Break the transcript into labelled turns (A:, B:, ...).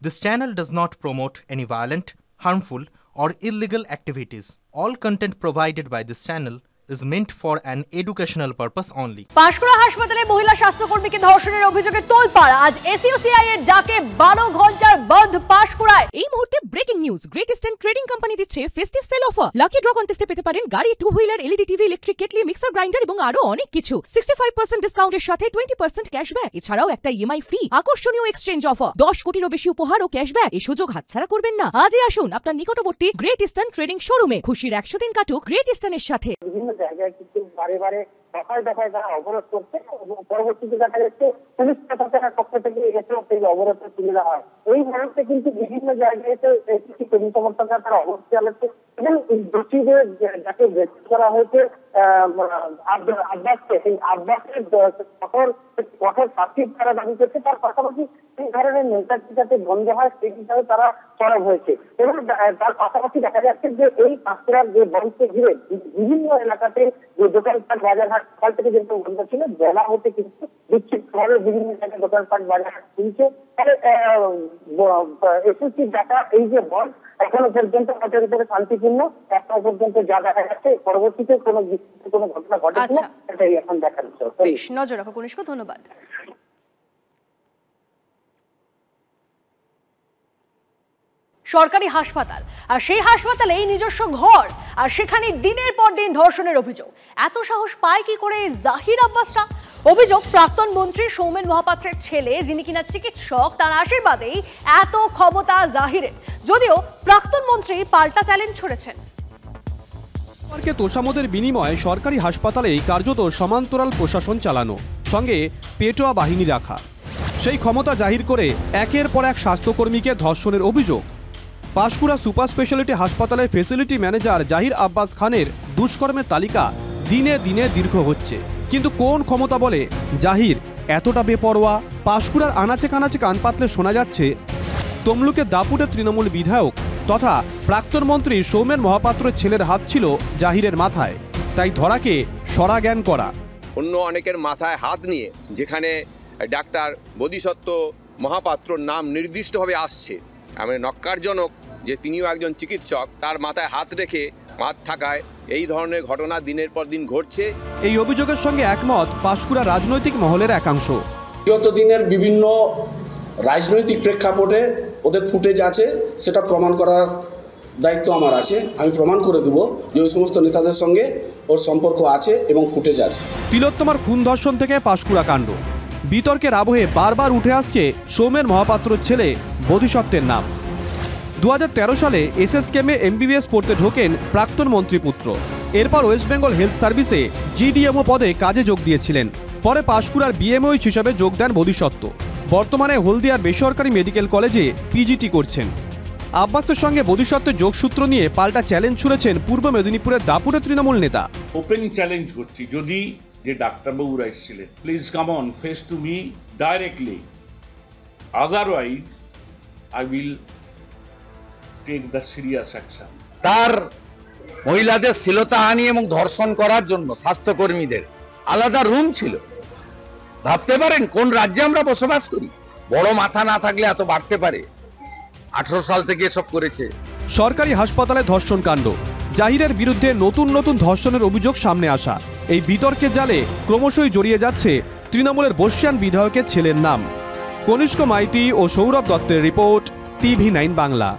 A: This channel does not promote any violent, harmful, or illegal activities. All content provided by this channel is meant for an educational purpose only.
B: Panskura হাসপাতালে মহিলা স্বাস্থ্যকর্মীকে ধর্ষণের অভিযোগে তোলপাড়। আজ এসইউসিআই এর ডাকে 12 ঘন্টার বন্ধ পাঁশকুড়ায়।
C: এই মুহূর্তে breaking news, Great Eastern Trading Company দিচ্ছে festive sale offer. Lucky draw কন্টেস্টে পেতে পারেন গাড়ি, two wheeler, LED TV, electric kettle, mixer grinder এবং আরো অনেক কিছু। 65% ডিসকাউন্টের সাথে 20% ক্যাশব্যাক। এছাড়াও একটা ইএমআই ফ্রি, আকর্ষণীয় এক্সচেঞ্জ অফার, 10 কোটিরও বেশি উপহার ও ক্যাশব্যাক। এই সুযোগ হাতছাড়া করবেন না। আজই আসুন আপনার নিকটবর্তী গ্রেট ইস্টার্ন ট্রেডিং শোরুমে। খুশির 100 দিন কাটুক গ্রেট ইস্টার্নের সাথে।
D: বিভিন্ন জায়গায় কিন্তু বারে বারে দফায় দফায় তারা অবরোধ করছে এবং পরবর্তীতে দেখা যাচ্ছে পুলিশ প্রশাসনের পক্ষ থেকে এসেও সেই অবরোধটা তুলে দেওয়া হয়। এই মুহূর্তে কিন্তু বিভিন্ন জায়গায় কিছু কর্মী সমর্থকরা তারা অবরোধ চালাচ্ছে এবং দোষীদের যাকে গ্রেপ্তার করা হয়েছে আব্বাসকে, সেই আব্বাসের কঠোর শাস্তি তারা দাবি করছে। তার পাশাপাশি এই ধরনের নেতাজি যাতে বন্ধ হয় সেই হিসাবে তারা সরব হয়েছে এবং তার পাশাপাশি দেখা যাচ্ছে যে এই পাঁশকুড়ার যে বন্ধকে ঘিরে বিভিন্ন এলাকাতে যে দোকানপাট বাজারহাট সকাল থেকে যেহেতু বন্ধ ছিল, বেলা হতে কিন্তু বিক্ষিপ্তভাবে বিভিন্ন জায়গায় দোকানপাট বাজারহাট খুলছে। ফলে এসএসসির ডাকা এই যে বন্ধ এখনো পর্যন্ত ভোটের উপরে শান্তিপূর্ণ, এখনো পর্যন্ত যা দেখা যাচ্ছে পরবর্তীতে কোনো ঘটনা ঘটে কিনা সেটাই এখন দেখার বিষয়।
B: বেশ, নজর রাখো কনিষ্ক, ধন্যবাদ। সরকারি হাসপাতাল, আর সেই হাসপাতালে নিজস্ব ঘর, আর সেখানে দিনের পর দিন ধর্ষণের অভিযোগ। এত সাহস পায় কি করে জাহির আব্বাসরা? অভিযোগ প্রাক্তন মন্ত্রী সৌমেন মহাপাত্রের ছেলে, যিনি কিনা চিকিৎসক, তার আশীর্বাদেই এত ক্ষমতা জাহিরের। যদিও প্রাক্তন মন্ত্রী পাল্টা চ্যালেঞ্জ ছুড়েছেন।
E: তোষামোদের বিনিময়ে সরকারি হাসপাতালে কার্যত সমান্তরাল প্রশাসন চালানো, সঙ্গে পেটোয়া বাহিনী রাখা, সেই ক্ষমতা জাহির করে একের পর এক স্বাস্থ্যকর্মীকে ধর্ষণের অভিযোগ। পাঁশকুড়া সুপার স্পেশালিটি হাসপাতালের ফেসিলিটি ম্যানেজার জাহির আব্বাস খানের দুষ্কর্মের তালিকা দিনে দিনে দীর্ঘ হচ্ছে। কিন্তু কোন ক্ষমতা বলে জাহির এতটা বেপরোয়া? পাঁশকুড়ার আনাচে কানাচে কান পাতলে শোনা যাচ্ছে তমলুকের দাপুটের তৃণমূল বিধায়ক তথা প্রাক্তন মন্ত্রী সৌমেন মহাপাত্রের ছেলের হাত ছিল জাহিরের মাথায়, তাই ধরাকে সরা জ্ঞান করা।
F: অন্য অনেকের মাথায় হাত নিয়ে যেখানে ডাক্তার বোধিসত্ত্ব মহাপাত্রর নাম নির্দিষ্টভাবে আসছে, আমি নক্কারজনক যে তিনিও একজন চিকিৎসক, তার মাথায় হাত রেখে মাত থাকায় এই ধরনের ঘটনা দিনের পর দিন ঘটছে।
E: এই অভিযোগের সঙ্গে একমত পাঁশকুড়া রাজনৈতিক মহলের একাংশ।
G: বিগত দিনের বিভিন্ন রাজনৈতিক প্রেক্ষাপটে ওদের ফুটেজ আছে, সেটা প্রমাণ করার দায়িত্ব আমার আছে। আমি প্রমাণ করে দেব যে ওই সমস্ত নেতাদের সঙ্গে ওর সম্পর্ক আছে এবং ফুটেজ আছে।
E: তিলোত্তমার খুন ধর্ষণ থেকে পাঁশকুড়া কাণ্ড, বিতর্কের আবহে বারবার উঠে আসছে সৌমেন মহাপাত্রের ছেলে বোধিসত্ত্বের নাম। 2013 সালে এসএসকেমে এমবিবিএস পড়তে ঢোকেন প্রাক্তন মন্ত্রীপুত্র। এরপর ওয়েস্ট বেঙ্গল হেলথ সার্ভিসে জিডিএমও পদে কাজে যোগ দিয়েছিলেন। পরে পাঁশকুড়ার বিএমওইচ হিসাবে যোগ দেন বোধিসত্ত্ব। বর্তমানে হলদিয়ার বেসরকারি মেডিকেল কলেজে পিজিটি করছেন। আব্বাসের সঙ্গে বোধিসত্ত্বের যোগসূত্র নিয়ে পাল্টা চ্যালেঞ্জ ছুড়েছেন পূর্ব মেদিনীপুরের দাপুরের তৃণমূল নেতা।
H: ওপেন চ্যালেঞ্জ করছি, যদি যে ডাক্তারবাবুরা এসেছিলেন, please come on, face to me directly, otherwise I will take the serious action.
I: তার মহিলাদের শ্লীলতাহানি এবং ধর্ষণ করার জন্য স্বাস্থ্যকর্মীদের আলাদা রুম ছিল। ভাবতে পারেন কোন রাজ্যে আমরা বসবাস করি? বড় মাথা না থাকলে এত বাড়তে পারে? 18 সাল থেকে এসব করেছে।
E: সরকারি হাসপাতালে ধর্ষণ কাণ্ড, জাহিরের বিরুদ্ধে নতুন নতুন ধর্ষণের অভিযোগ সামনে আসা, এই বিতর্কের জালে ক্রমশই জড়িয়ে যাচ্ছে তৃণমূলের বর্ষিয়ান বিধায়কের ছেলের নাম। কনিষ্ক মাইতি ও সৌরভ দত্তের রিপোর্ট, TV9 বাংলা।